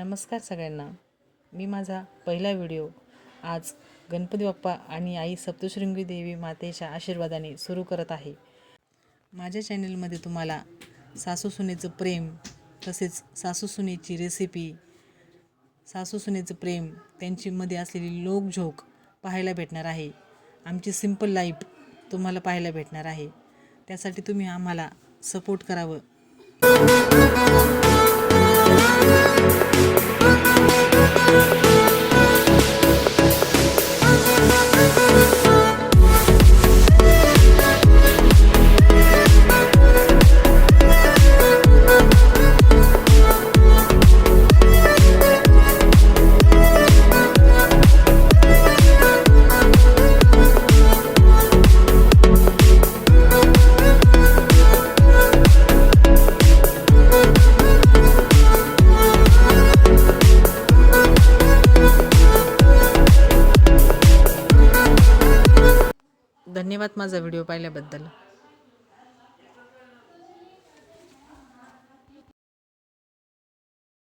नमस्कार सगळ्यांना. मी माझा पहिला व्हिडिओ आज गणपती बाप्पा आणि आई सप्तशृंगी देवी मातेच्या आशीर्वादाने सुरू करत आहे. माझ्या चॅनलमध्ये तुम्हाला सासूसुनेचं प्रेम, तसेच सासूसुनेची रेसिपी, सासूसुनेचं प्रेम, त्यांच्यामध्ये असलेली लोकझोक पाहायला भेटणार आहे. आमची सिंपल लाईफ तुम्हाला पाहायला भेटणार आहे. त्यासाठी तुम्ही आम्हाला सपोर्ट करावं. धन्यवाद माझा व्हिडिओ पाहिल्याबद्दल.